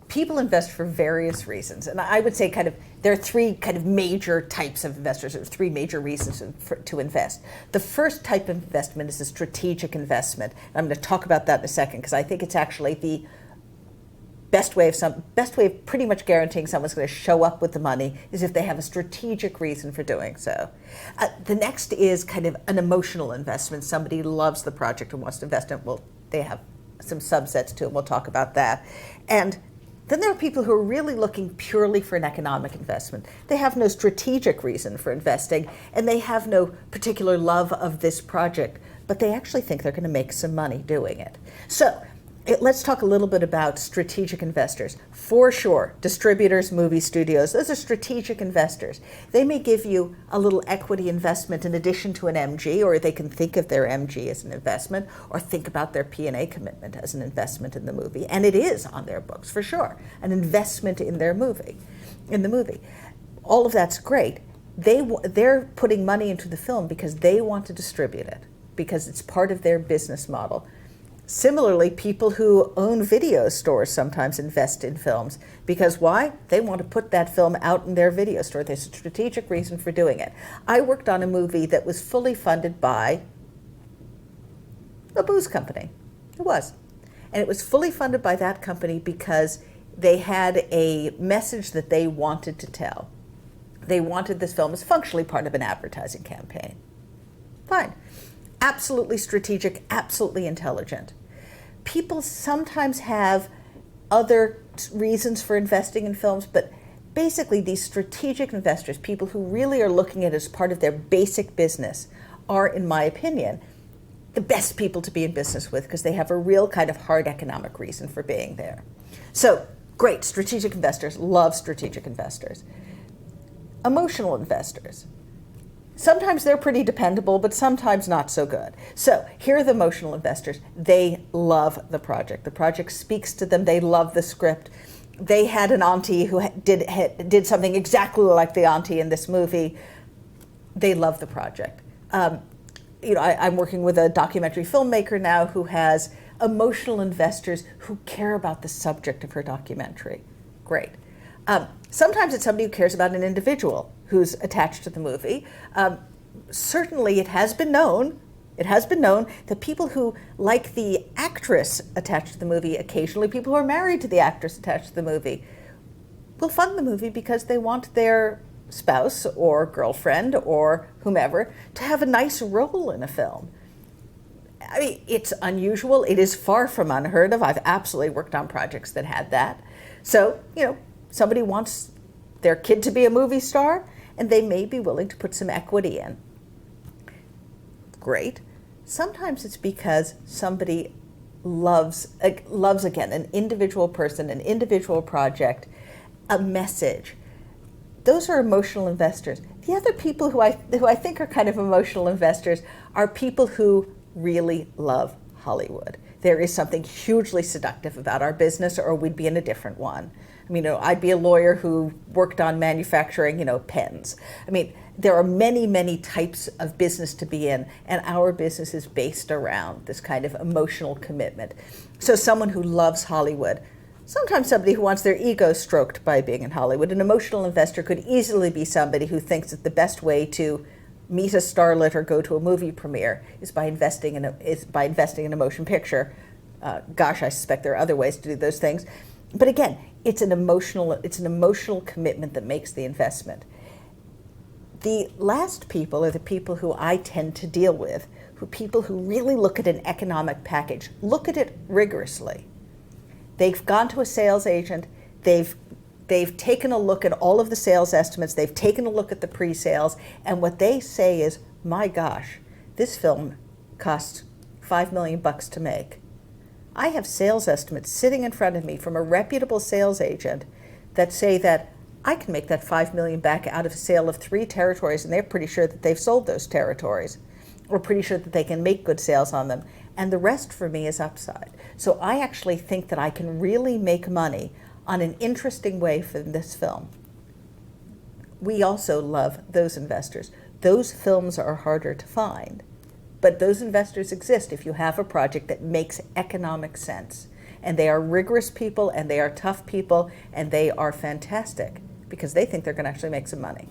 People invest for various reasons, and I would say there are three kind of major types of investors, or three major reasons to invest. The first type of investment is a strategic investment. And I'm going to talk about that in a second because I think it's actually the best way of pretty much guaranteeing someone's going to show up with the money is if they have a strategic reason for doing so. The next is kind of an emotional investment. Somebody loves the project and wants to invest in it. Well, they have some subsets to it. We'll talk about that. And then there are people who are really looking purely for an economic investment. They have no strategic reason for investing, and they have no particular love of this project, but they actually think they're going to make some money doing it. So let's talk a little bit about strategic investors. For sure, distributors, movie studios, those are strategic investors. They may give you a little equity investment in addition to an MG, or they can think of their MG as an investment, or think about their P&A commitment as an investment in the movie. And it is on their books, for sure, an investment in their movie, in the movie. All of that's great. They're putting money into the film because they want to distribute it, because it's part of their business model. Similarly, people who own video stores sometimes invest in films because why? They want to put that film out in their video store. There's a strategic reason for doing it. I worked on a movie that was fully funded by a booze company. It was. And it was fully funded by that company because they had a message that they wanted to tell. They wanted this film as functionally part of an advertising campaign. Fine. Absolutely strategic, absolutely intelligent. People sometimes have other reasons for investing in films, but basically these strategic investors, people who really are looking at it as part of their basic business, are, in my opinion, the best people to be in business with because they have a real kind of hard economic reason for being there. So, great, strategic investors, love strategic investors. Emotional investors. Sometimes they're pretty dependable, but sometimes not so good. So here are the emotional investors. They love the project. The project speaks to them. They love the script. They had an auntie who did something exactly like the auntie in this movie. They love the project. I'm working with a documentary filmmaker now who has emotional investors who care about the subject of her documentary. Great. Sometimes it's somebody who cares about an individual who's attached to the movie. Certainly it has been known that people who like the actress attached to the movie, occasionally people who are married to the actress attached to the movie, will fund the movie because they want their spouse or girlfriend or whomever to have a nice role in a film. I mean, it's unusual. It is far from unheard of. I've absolutely worked on projects that had that. So, somebody wants their kid to be a movie star, and they may be willing to put some equity in. Great. Sometimes it's because somebody loves again, an individual person, an individual project, a message. Those are emotional investors. The other people who I think are kind of emotional investors are people who really love Hollywood. There is something hugely seductive about our business, or we'd be in a different one. I mean, I'd be a lawyer who worked on manufacturing, pens. I mean, there are many, many types of business to be in, and our business is based around this kind of emotional commitment. So someone who loves Hollywood, sometimes somebody who wants their ego stroked by being in Hollywood. An emotional investor could easily be somebody who thinks that the best way to meet a starlet or go to a movie premiere is by investing in a motion picture. Gosh, I suspect there are other ways to do those things. But again, it's an emotional commitment that makes the investment. The last people are the people who I tend to deal with, people who really look at an economic package, look at it rigorously. They've gone to a sales agent, they've taken a look at all of the sales estimates, they've taken a look at the pre-sales, and what they say is, my gosh, this film cost $5 million to make. I have sales estimates sitting in front of me from a reputable sales agent that say that I can make that $5 million back out of a sale of 3 territories, and they're pretty sure that they've sold those territories. we're pretty sure that they can make good sales on them. And the rest for me is upside. So I actually think that I can really make money on an interesting way for this film. We also love those investors. Those films are harder to find, but those investors exist if you have a project that makes economic sense. And they are rigorous people, and they are tough people, and they are fantastic because they think they're going to actually make some money.